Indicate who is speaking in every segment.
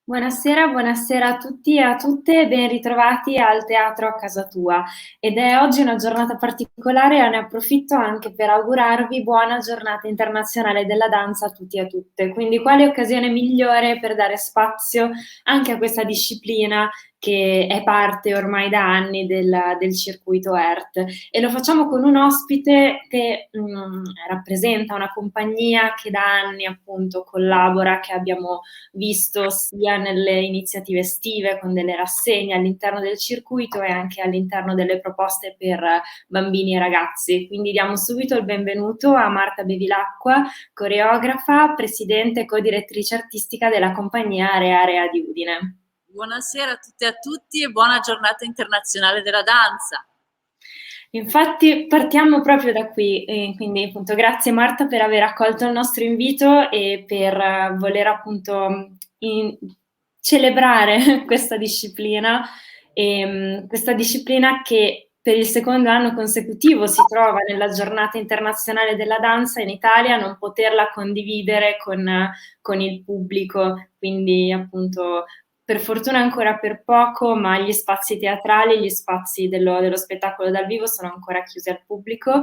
Speaker 1: Buonasera, buonasera a tutti e a tutte e ben ritrovati al Teatro a Casa Tua. Ed è oggi una giornata particolare e ne approfitto anche per augurarvi buona Giornata Internazionale della Danza a tutti e a tutte. Quindi quale occasione migliore per dare spazio anche a questa disciplina che è parte ormai da anni del circuito ERT. E lo facciamo con un ospite che rappresenta una compagnia che da anni appunto collabora, che abbiamo visto sia nelle iniziative estive con delle rassegne all'interno del circuito e anche all'interno delle proposte per bambini e ragazzi. Quindi diamo subito il benvenuto a Marta Bevilacqua, coreografa, presidente e co-direttrice artistica della compagnia Area Area di Udine.
Speaker 2: Buonasera a tutte e a tutti e buona giornata internazionale della danza.
Speaker 1: Infatti partiamo proprio da qui, quindi appunto grazie Marta per aver accolto il nostro invito e per voler appunto celebrare questa disciplina, questa disciplina che per il secondo anno consecutivo si trova nella giornata internazionale della danza in Italia, non poterla condividere con il pubblico, quindi appunto per fortuna ancora per poco, ma gli spazi teatrali, gli spazi dello spettacolo dal vivo sono ancora chiusi al pubblico.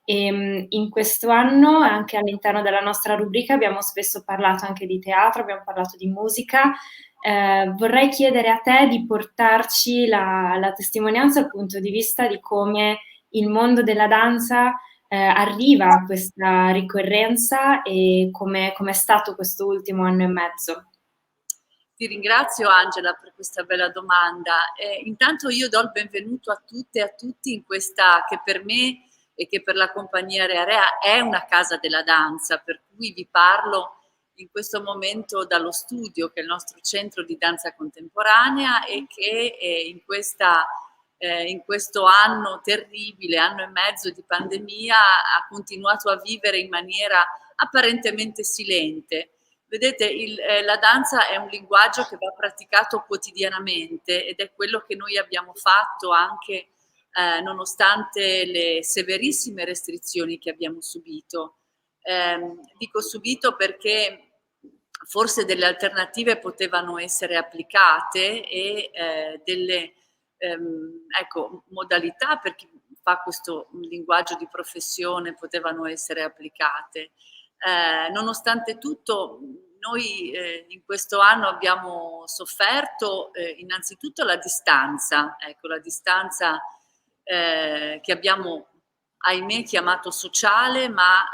Speaker 1: E in questo anno, anche all'interno della nostra rubrica, abbiamo spesso parlato anche di teatro, abbiamo parlato di musica. Vorrei chiedere a te di portarci la testimonianza dal punto di vista di come il mondo della danza arriva a questa ricorrenza e come è stato questo ultimo anno e mezzo.
Speaker 2: Ti ringrazio Angela per questa bella domanda. Intanto io do il benvenuto a tutte e a tutti in questa che per me e che per la compagnia Rea Rea è una casa della danza, per cui vi parlo in questo momento dallo studio, che è il nostro centro di danza contemporanea e che in questo anno terribile, anno e mezzo di pandemia, ha continuato a vivere in maniera apparentemente silente. Vedete, la danza è un linguaggio che va praticato quotidianamente ed è quello che noi abbiamo fatto anche nonostante le severissime restrizioni che abbiamo subito. Dico subito perché forse delle alternative potevano essere applicate e delle ecco, modalità per chi fa questo linguaggio di professione potevano essere applicate. Nonostante tutto, noi in questo anno abbiamo sofferto innanzitutto la distanza, ecco, la distanza che abbiamo, ahimè, chiamato sociale, ma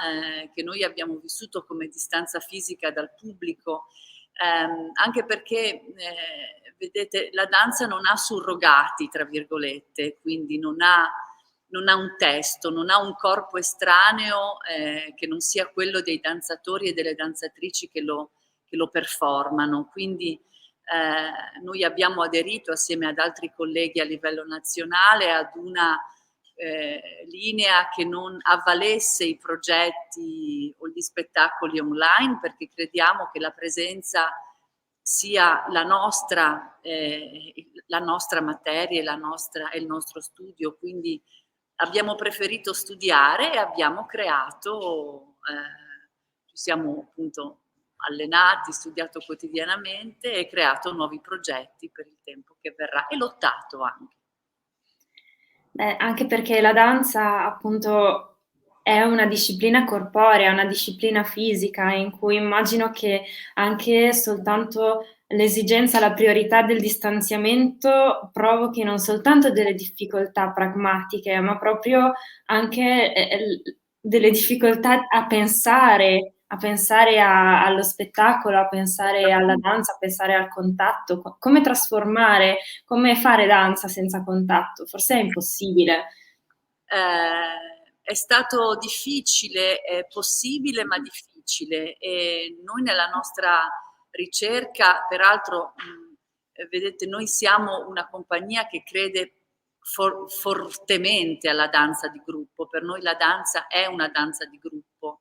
Speaker 2: che noi abbiamo vissuto come distanza fisica dal pubblico, anche perché, vedete, la danza non ha surrogati, tra virgolette, quindi non ha un testo, non ha un corpo estraneo che non sia quello dei danzatori e delle danzatrici che lo performano. Quindi noi abbiamo aderito assieme ad altri colleghi a livello nazionale ad una linea che non avvalesse i progetti o gli spettacoli online, perché crediamo che la presenza sia la nostra materia e il nostro studio. Quindi abbiamo preferito studiare e abbiamo creato, ci siamo appunto allenati, studiato quotidianamente e creato nuovi progetti per il tempo che verrà e lottato anche.
Speaker 1: Beh, anche perché la danza, appunto, è una disciplina corporea, una disciplina fisica, in cui immagino che anche soltanto l'esigenza, la priorità del distanziamento provochi non soltanto delle difficoltà pragmatiche, ma proprio anche delle difficoltà a pensare allo spettacolo, a pensare alla danza, a pensare al contatto, come trasformare, come fare danza senza contatto? Forse è impossibile.
Speaker 2: È stato difficile, è possibile ma difficile, e noi nella nostra ricerca, peraltro, vedete, noi siamo una compagnia che crede fortemente alla danza di gruppo. Per noi la danza è una danza di gruppo,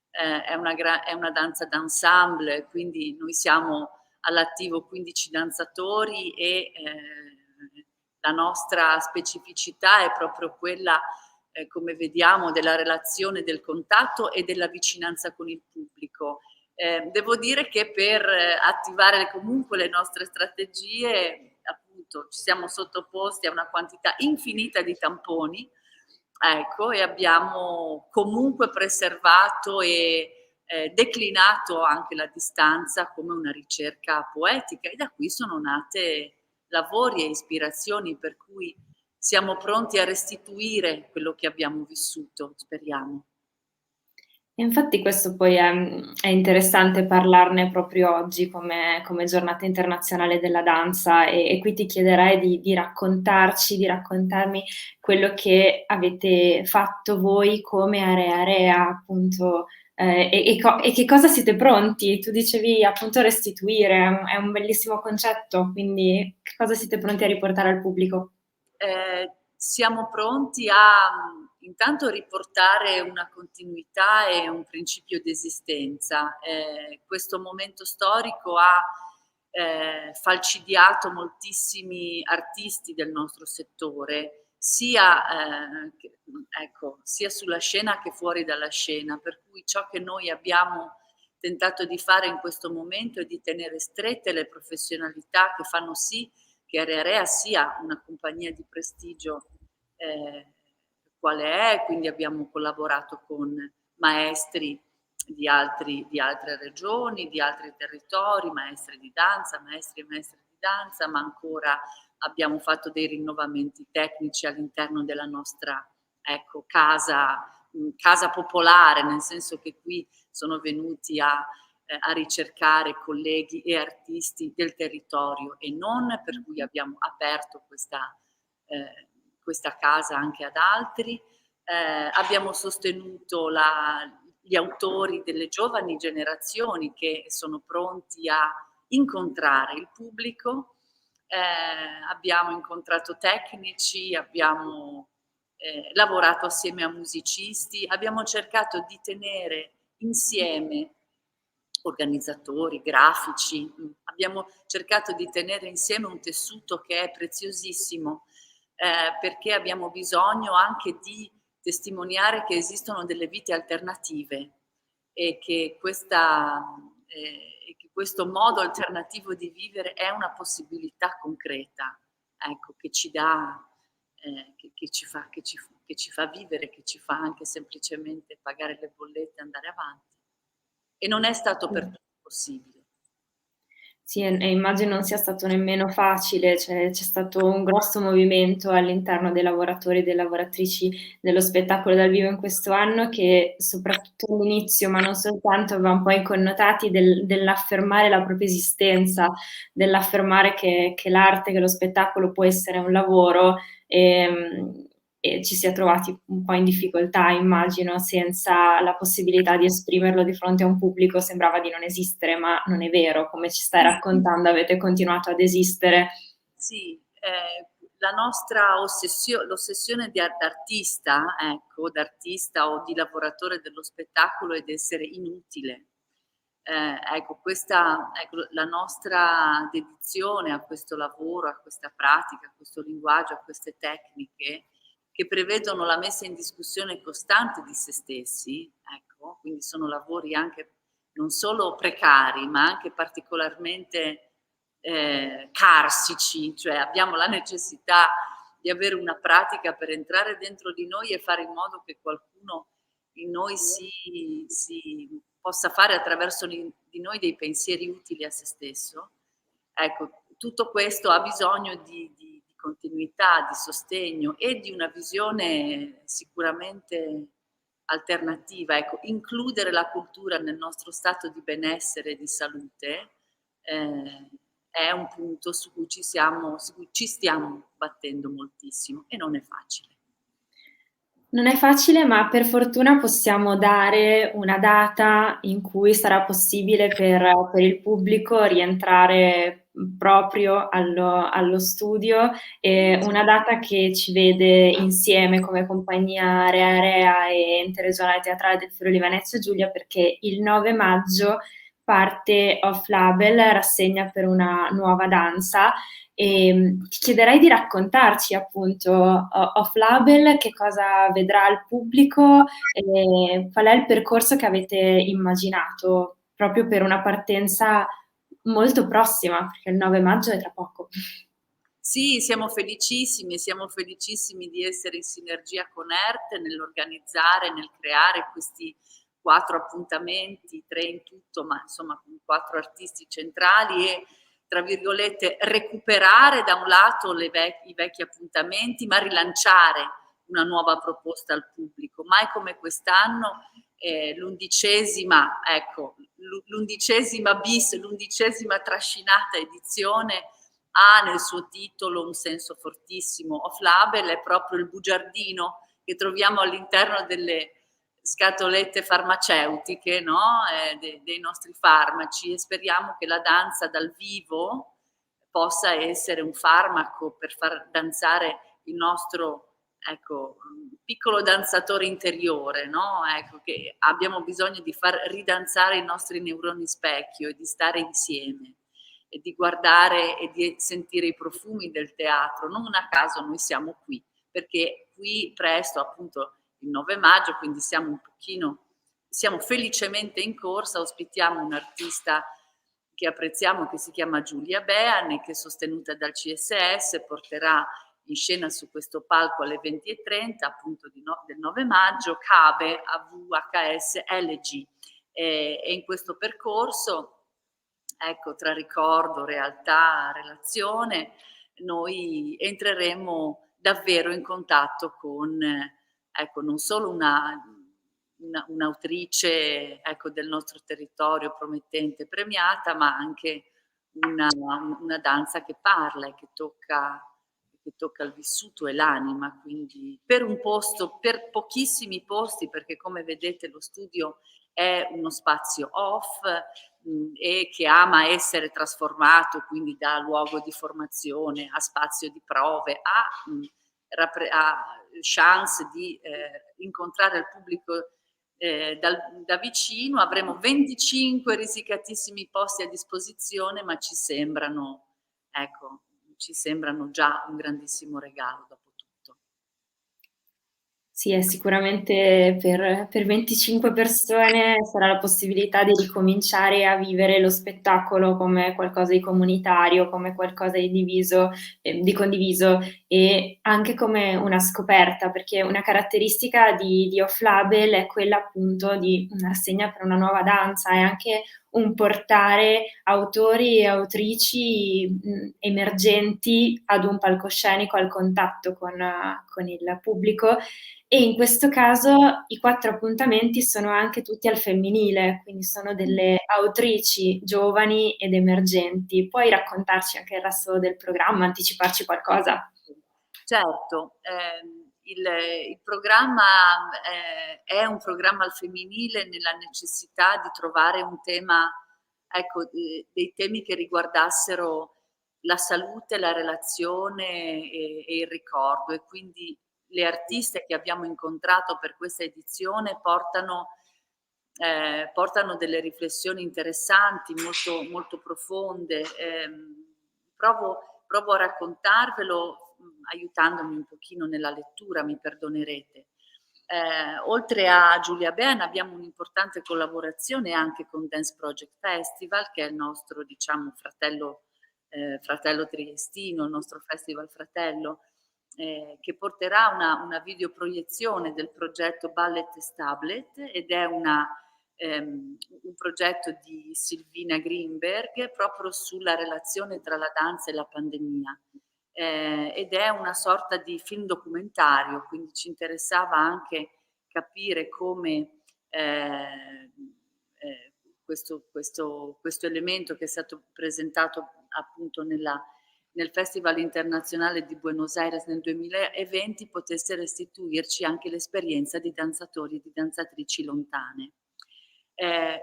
Speaker 2: è una danza d'ensemble, quindi noi siamo all'attivo 15 danzatori e la nostra specificità è proprio quella, come vediamo, della relazione, del contatto e della vicinanza con il pubblico. Devo dire che per attivare comunque le nostre strategie, appunto, ci siamo sottoposti a una quantità infinita di tamponi, ecco, e abbiamo comunque preservato e declinato anche la distanza come una ricerca poetica, e da qui sono nate lavori e ispirazioni per cui siamo pronti a restituire quello che abbiamo vissuto, speriamo.
Speaker 1: E infatti questo poi è interessante parlarne proprio oggi come Giornata internazionale della danza, e qui ti chiederei di raccontarci, di raccontarmi quello che avete fatto voi come Area Area, appunto, e che cosa siete pronti. Tu dicevi appunto restituire, è un bellissimo concetto, quindi che cosa siete pronti a riportare al pubblico?
Speaker 2: Siamo pronti a intanto riportare una continuità e un principio di esistenza. Questo momento storico ha falcidiato moltissimi artisti del nostro settore, sia sulla scena che fuori dalla scena, per cui ciò che noi abbiamo tentato di fare in questo momento è di tenere strette le professionalità che fanno sì che Area Area sia una compagnia di prestigio quale è, quindi abbiamo collaborato con maestri di altre regioni, di altri territori, maestri di danza, maestri e maestre di danza, ma ancora abbiamo fatto dei rinnovamenti tecnici all'interno della nostra, ecco, casa popolare, nel senso che qui sono venuti a ricercare colleghi e artisti del territorio e non, per cui abbiamo aperto questa casa anche ad altri. Abbiamo sostenuto gli autori delle giovani generazioni che sono pronti a incontrare il pubblico. Abbiamo incontrato tecnici, abbiamo lavorato assieme a musicisti, abbiamo cercato di tenere insieme organizzatori, grafici, abbiamo cercato di tenere insieme un tessuto che è preziosissimo, perché abbiamo bisogno anche di testimoniare che esistono delle vite alternative e che questo modo alternativo di vivere è una possibilità concreta, ecco, che ci dà, che ci fa vivere, che ci fa anche semplicemente pagare le bollette e andare avanti. E non è stato per tutti possibile.
Speaker 1: Sì, e immagino non sia stato nemmeno facile, c'è stato un grosso movimento all'interno dei lavoratori e delle lavoratrici dello spettacolo dal vivo in questo anno, che soprattutto all'inizio, ma non soltanto, aveva un po' i connotati dell'affermare la propria esistenza, dell'affermare che l'arte, che lo spettacolo può essere un lavoro, e ci si è trovati un po' in difficoltà, immagino, senza la possibilità di esprimerlo di fronte a un pubblico. Sembrava di non esistere, ma non è vero, come ci stai raccontando, avete continuato ad esistere.
Speaker 2: Sì, la nostra l'ossessione d'artista, ecco, d'artista o di lavoratore dello spettacolo è d'essere inutile. Ecco, la nostra dedizione a questo lavoro, a questa pratica, a questo linguaggio, a queste tecniche che prevedono la messa in discussione costante di se stessi, ecco, quindi sono lavori anche non solo precari, ma anche particolarmente carsici, cioè abbiamo la necessità di avere una pratica per entrare dentro di noi e fare in modo che qualcuno in noi si possa fare attraverso di noi dei pensieri utili a se stesso. Ecco, tutto questo ha bisogno di continuità, di sostegno e di una visione sicuramente alternativa. Ecco, includere la cultura nel nostro stato di benessere e di salute è un punto su cui ci stiamo battendo moltissimo e non è facile.
Speaker 1: Non è facile, ma per fortuna possiamo dare una data in cui sarà possibile per il pubblico rientrare proprio allo studio, una data che ci vede insieme come compagnia Area Area e Ente Regionale Teatrale del Friuli Venezia Giulia, perché il 9 maggio parte Off Label, rassegna per una nuova danza. E ti chiederei di raccontarci appunto Off Label, che cosa vedrà il pubblico e qual è il percorso che avete immaginato proprio per una partenza molto prossima, perché il 9 maggio è tra poco.
Speaker 2: Sì, siamo felicissimi di essere in sinergia con ERT nell'organizzare, nel creare questi 4 appuntamenti, 3 in tutto, ma insomma con 4 artisti centrali e, tra virgolette, recuperare da un lato i vecchi appuntamenti, ma rilanciare una nuova proposta al pubblico. Mai come quest'anno, l'undicesima bis, l'undicesima trascinata edizione ha nel suo titolo un senso fortissimo. Off-label è proprio il bugiardino che troviamo all'interno delle scatolette farmaceutiche, no? Dei nostri farmaci, e speriamo che la danza dal vivo possa essere un farmaco per far danzare il nostro, ecco, piccolo danzatore interiore, no? Ecco, che abbiamo bisogno di far ridanzare i nostri neuroni specchio e di stare insieme e di guardare e di sentire i profumi del teatro. Non a caso noi siamo qui, perché qui presto, appunto il 9 maggio, quindi siamo felicemente in corsa, ospitiamo un'artista che apprezziamo, che si chiama Giulia Bean e che, sostenuta dal CSS, porterà in scena su questo palco alle 20:30, appunto del 9 maggio, Cabe a VHS LG. E in questo percorso, ecco, tra ricordo, realtà, relazione, noi entreremo davvero in contatto con, ecco, non solo un'autrice, ecco, del nostro territorio promettente, premiata, ma anche una danza che parla e che tocca il vissuto e l'anima. Quindi per pochissimi posti, perché come vedete lo studio è uno spazio off, e che ama essere trasformato, quindi da luogo di formazione a spazio di prove, a chance di incontrare il pubblico da vicino. Avremo 25 risicatissimi posti a disposizione, ma ci sembrano già un grandissimo regalo dopo tutto.
Speaker 1: Sì, è sicuramente per 25 persone sarà la possibilità di ricominciare a vivere lo spettacolo come qualcosa di comunitario, come qualcosa di condiviso e anche come una scoperta, perché una caratteristica di Off Label è quella appunto di una rassegna per una nuova danza, è anche un portare autori e autrici emergenti ad un palcoscenico, al contatto con il pubblico. E in questo caso i 4 appuntamenti sono anche tutti al femminile, quindi sono delle autrici giovani ed emergenti. Puoi raccontarci anche il resto del programma, anticiparci qualcosa?
Speaker 2: Certo, il programma è un programma al femminile nella necessità di trovare un tema, ecco, dei temi che riguardassero la salute, la relazione e il ricordo, e quindi le artiste che abbiamo incontrato per questa edizione portano delle riflessioni interessanti, molto, molto profonde. Provo a raccontarvelo, aiutandomi un pochino nella lettura, mi perdonerete. Oltre a Giulia Bean abbiamo un'importante collaborazione anche con Dance Project Festival, che è il nostro, diciamo, fratello triestino, il nostro festival fratello, che porterà una videoproiezione del progetto Ballet Stablet, ed è un progetto di Silvina Greenberg proprio sulla relazione tra la danza e la pandemia. Ed è una sorta di film documentario, quindi ci interessava anche capire come questo elemento che è stato presentato appunto nel Festival internazionale di Buenos Aires nel 2020 potesse restituirci anche l'esperienza di danzatori e di danzatrici lontane.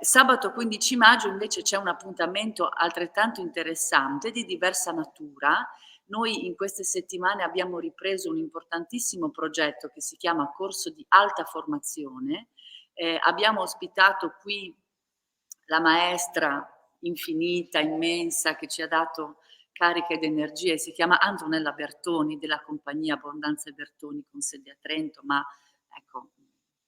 Speaker 2: Sabato 15 maggio invece c'è un appuntamento altrettanto interessante, di diversa natura. Noi in queste settimane abbiamo ripreso un importantissimo progetto che si chiama Corso di Alta Formazione. Abbiamo ospitato qui la maestra infinita, immensa, che ci ha dato carica ed energie, si chiama Antonella Bertoni, della compagnia Abbondanza e Bertoni con sede a Trento, ma ecco,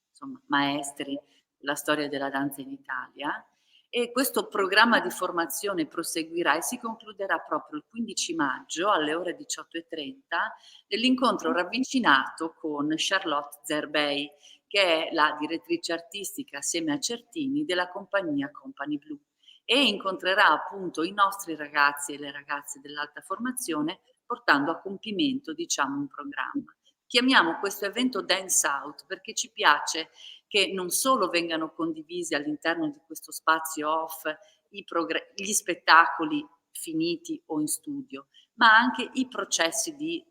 Speaker 2: insomma, maestri la storia della danza in Italia. E questo programma di formazione proseguirà e si concluderà proprio il 15 maggio alle ore 18:30 nell'incontro ravvicinato con Charlotte Zerbey, che è la direttrice artistica assieme a Certini della compagnia Company Blu, e incontrerà appunto i nostri ragazzi e le ragazze dell'alta formazione portando a compimento, diciamo, un programma. Chiamiamo questo evento Dance Out perché ci piace che non solo vengano condivisi all'interno di questo spazio off gli spettacoli finiti o in studio, ma anche i processi di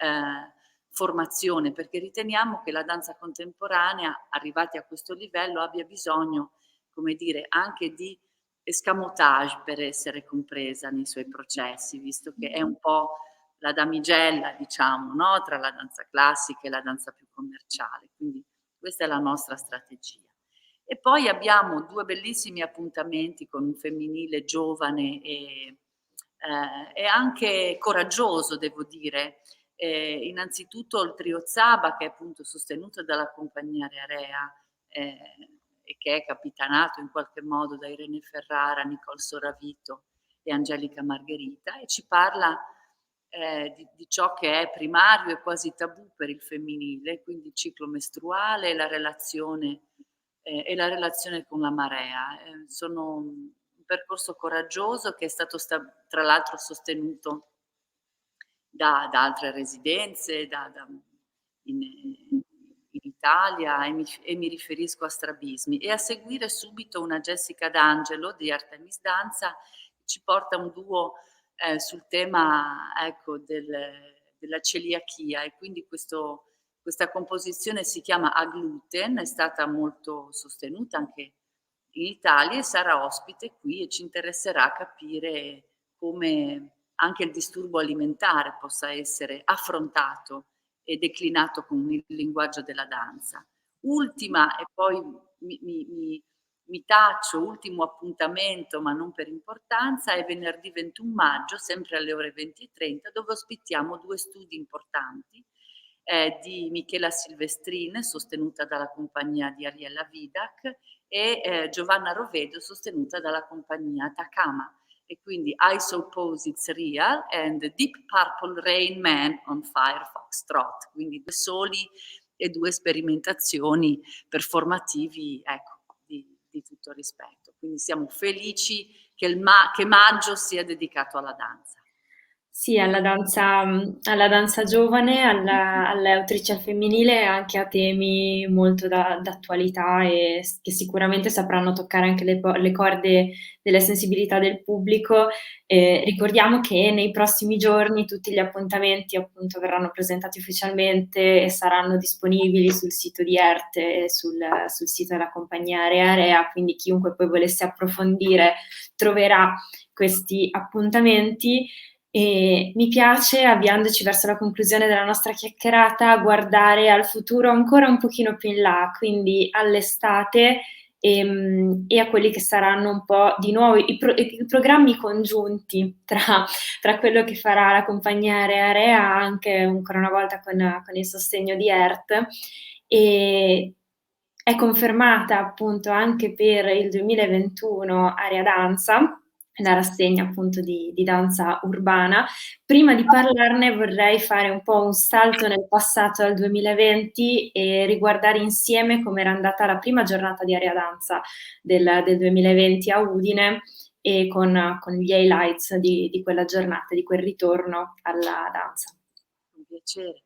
Speaker 2: formazione, perché riteniamo che la danza contemporanea, arrivati a questo livello, abbia bisogno, come dire, anche di escamotage per essere compresa nei suoi processi, visto che è un po' la damigella, diciamo, no? Tra la danza classica e la danza più commerciale. Quindi questa è la nostra strategia. E poi abbiamo 2 bellissimi appuntamenti con un femminile giovane e anche coraggioso, devo dire. Innanzitutto il trio Zaba, che è appunto sostenuto dalla compagnia Rearea e che è capitanato in qualche modo da Irene Ferrara, Nicole Soravito e Angelica Margherita, e ci parla di ciò che è primario e quasi tabù per il femminile, quindi il ciclo mestruale e la relazione con la marea. Sono un percorso coraggioso che è stato tra l'altro sostenuto da altre residenze in Italia, e mi riferisco a Strabismi. E a seguire subito una Jessica D'Angelo di Artemis Danza, che ci porta un duo sul tema, ecco, della celiachia, e quindi questa composizione si chiama A Gluten, è stata molto sostenuta anche in Italia e sarà ospite qui, e ci interesserà capire come anche il disturbo alimentare possa essere affrontato e declinato con il linguaggio della danza. Ultima, e poi mi taccio, ultimo appuntamento, ma non per importanza, è venerdì 21 maggio, sempre alle ore 20:30, dove ospitiamo 2 studi importanti di Michela Silvestrin, sostenuta dalla compagnia di Ariella Vidac, e Giovanna Rovedo, sostenuta dalla compagnia Takama. E quindi I Suppose It's Real and Deep Purple Rain Man on Fire Foxtrot, quindi 2 soli e 2 sperimentazioni performativi, ecco, di tutto rispetto. Quindi siamo felici che maggio sia dedicato alla danza.
Speaker 1: Sì, alla danza giovane, alle autrici al femminile e anche a temi molto d'attualità e che sicuramente sapranno toccare anche le corde della sensibilità del pubblico. Ricordiamo che nei prossimi giorni tutti gli appuntamenti appunto verranno presentati ufficialmente e saranno disponibili sul sito di ERT e sul sito della compagnia Area, quindi chiunque poi volesse approfondire troverà questi appuntamenti. E mi piace, avviandoci verso la conclusione della nostra chiacchierata, guardare al futuro ancora un pochino più in là, quindi all'estate e a quelli che saranno un po' di nuovo i programmi congiunti tra quello che farà la compagnia Area, anche ancora una volta con il sostegno di ERT. E è confermata appunto anche per il 2021 Area Danza, la rassegna appunto di danza urbana. Prima di parlarne vorrei fare un po' un salto nel passato al 2020 e riguardare insieme come era andata la prima giornata di Area Danza del 2020 a Udine, e con gli highlights di quella giornata, di quel ritorno alla danza.
Speaker 2: Un piacere.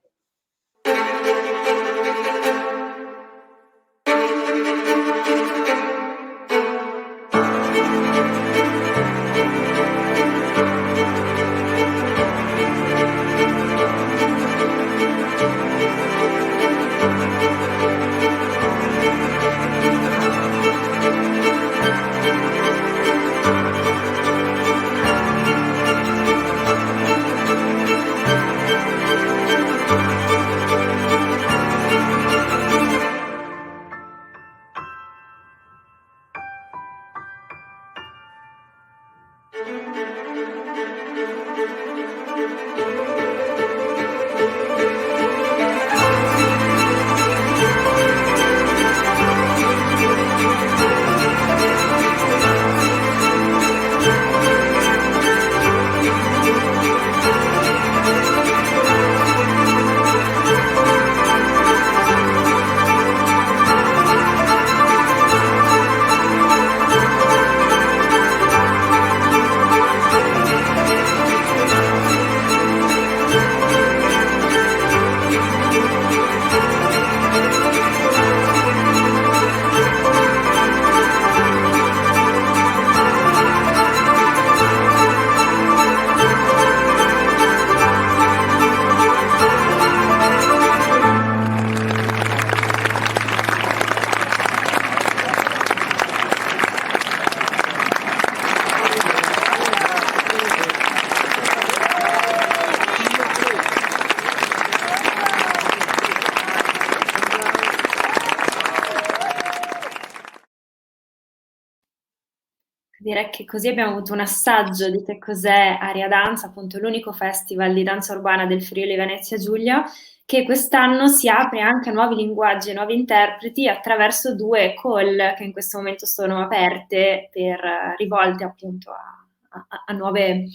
Speaker 1: Direi che così abbiamo avuto un assaggio di che cos'è Aria Danza, appunto l'unico festival di danza urbana del Friuli Venezia Giulia, che quest'anno si apre anche a nuovi linguaggi e nuovi interpreti attraverso 2 call che in questo momento sono aperte per rivolte appunto a nuove,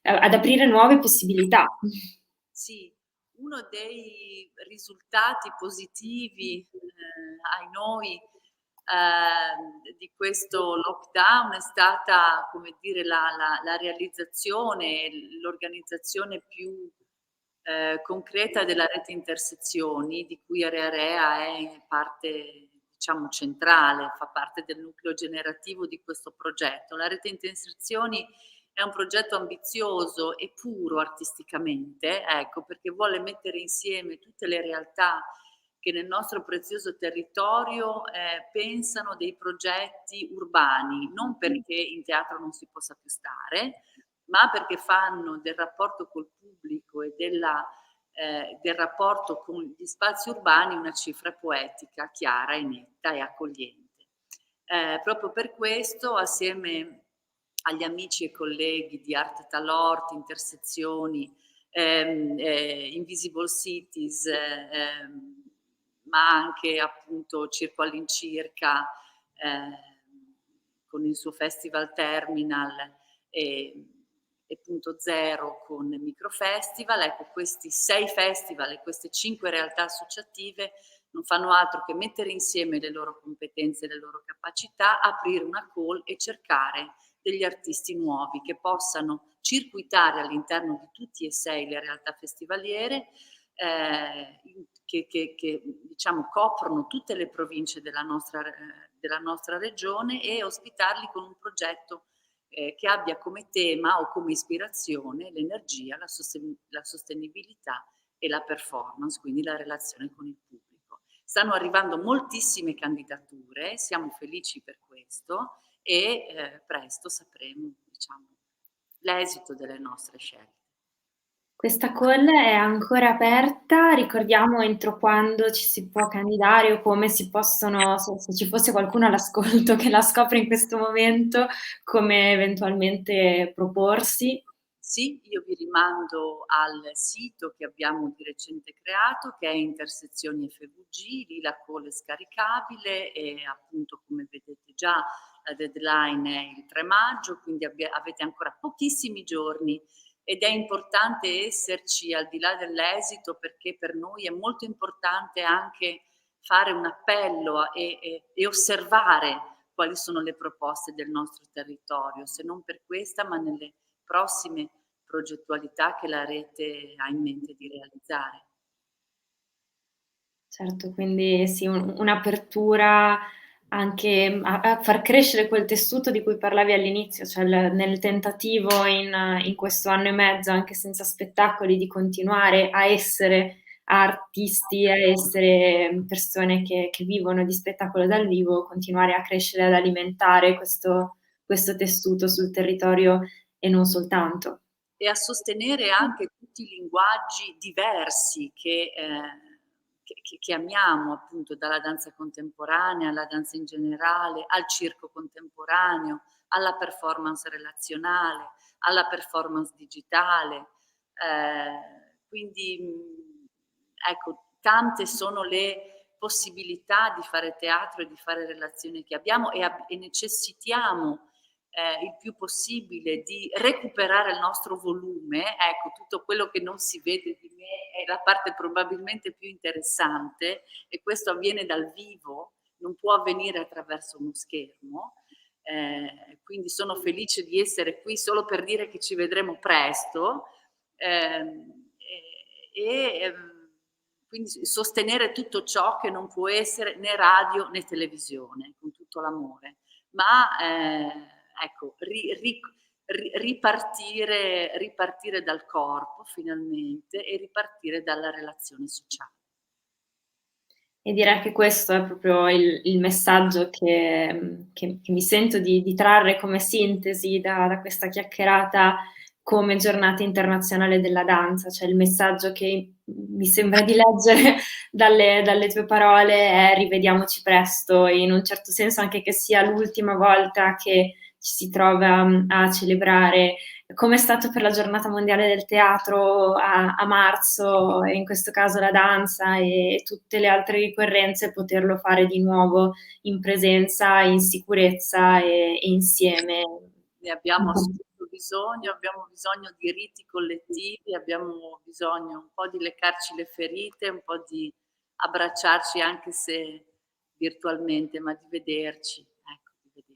Speaker 1: ad aprire nuove possibilità.
Speaker 2: Sì, uno dei risultati positivi, ai noi, di questo lockdown è stata, come dire, la realizzazione, l'organizzazione più concreta della rete intersezioni, di cui Area è parte, diciamo, centrale, fa parte del nucleo generativo di questo progetto. La rete intersezioni è un progetto ambizioso e puro artisticamente, ecco, perché vuole mettere insieme tutte le realtà che nel nostro prezioso territorio pensano dei progetti urbani, non perché in teatro non si possa più stare, ma perché fanno del rapporto col pubblico e del rapporto con gli spazi urbani una cifra poetica, chiara e netta e accogliente. Proprio per questo, assieme agli amici e colleghi di Art Talort, Intersezioni, Invisible Cities, ma anche appunto Circo all'incirca, con il suo Festival Terminal e Punto Zero con Microfestival. Ecco, questi 6 festival e queste 5 realtà associative non fanno altro che mettere insieme le loro competenze e le loro capacità, aprire una call e cercare degli artisti nuovi che possano circuitare all'interno di tutti e 6 le realtà festivaliere, che diciamo coprono tutte le province della nostra regione, e ospitarli con un progetto che abbia come tema o come ispirazione l'energia, la sostenibilità e la performance, quindi la relazione con il pubblico. Stanno arrivando moltissime candidature, siamo felici per questo, e presto sapremo, diciamo, l'esito delle nostre scelte.
Speaker 1: Questa call è ancora aperta, ricordiamo entro quando ci si può candidare o come si possono, se ci fosse qualcuno all'ascolto che la scopre in questo momento, come eventualmente proporsi.
Speaker 2: Sì, io vi rimando al sito che abbiamo di recente creato, che è Intersezioni FVG, lì la call è scaricabile e appunto, come vedete già, la deadline è il 3 maggio, quindi avete ancora pochissimi giorni, ed è importante esserci al di là dell'esito, perché per noi è molto importante anche fare un appello e osservare quali sono le proposte del nostro territorio, se non per questa, ma nelle prossime progettualità che la rete ha in mente di realizzare.
Speaker 1: Certo, quindi sì, un'apertura anche a far crescere quel tessuto di cui parlavi all'inizio, cioè nel tentativo in questo anno e mezzo, anche senza spettacoli, di continuare a essere artisti, a essere persone che vivono di spettacolo dal vivo, continuare a crescere, ad alimentare questo tessuto sul territorio e non soltanto.
Speaker 2: E a sostenere anche tutti i linguaggi diversi che amiamo, appunto, dalla danza contemporanea alla danza in generale, al circo contemporaneo, alla performance relazionale, alla performance digitale. Quindi, ecco, tante sono le possibilità di fare teatro e di fare relazioni che abbiamo, e necessitiamo il più possibile di recuperare il nostro volume. Ecco, tutto quello che non si vede di me è la parte probabilmente più interessante, e questo avviene dal vivo, non può avvenire attraverso uno schermo. Quindi sono felice di essere qui solo per dire che ci vedremo presto, quindi sostenere tutto ciò che non può essere né radio né televisione, con tutto l'amore, ma ecco, ripartire dal corpo finalmente, e ripartire dalla relazione sociale.
Speaker 1: E direi che questo è proprio il messaggio che mi sento di trarre come sintesi da questa chiacchierata come Giornata Internazionale della Danza, cioè il messaggio che mi sembra di leggere dalle tue parole è: rivediamoci presto, e in un certo senso anche che sia l'ultima volta che si trova a celebrare, come è stato per la Giornata Mondiale del Teatro a marzo, e in questo caso la danza e tutte le altre ricorrenze, poterlo fare di nuovo in presenza, in sicurezza e insieme.
Speaker 2: Ne abbiamo assoluto bisogno, abbiamo bisogno di riti collettivi, abbiamo bisogno un po' di leccarci le ferite, un po' di abbracciarci anche se virtualmente, ma di vederci, ecco, di vederci.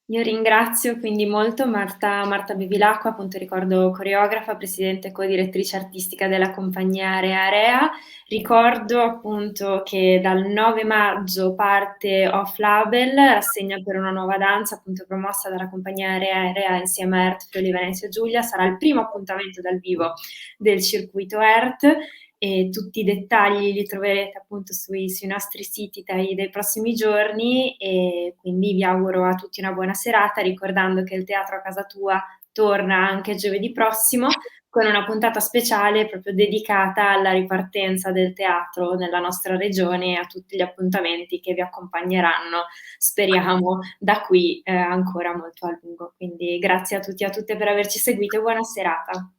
Speaker 1: Io ringrazio quindi molto Marta Bevilacqua, appunto ricordo coreografa, presidente e co-direttrice artistica della compagnia Area Area. Ricordo appunto che dal 9 maggio parte Off Label, rassegna per una nuova danza, appunto promossa dalla compagnia Area Area insieme a Ert Friuli Venezia Giulia. Sarà il primo appuntamento dal vivo del circuito Ert, e tutti i dettagli li troverete appunto sui nostri siti dai prossimi giorni, e quindi vi auguro a tutti una buona serata, ricordando che il Teatro a Casa Tua torna anche giovedì prossimo con una puntata speciale proprio dedicata alla ripartenza del teatro nella nostra regione e a tutti gli appuntamenti che vi accompagneranno, speriamo, da qui ancora molto a lungo. Quindi grazie a tutti e a tutte per averci seguito e buona serata.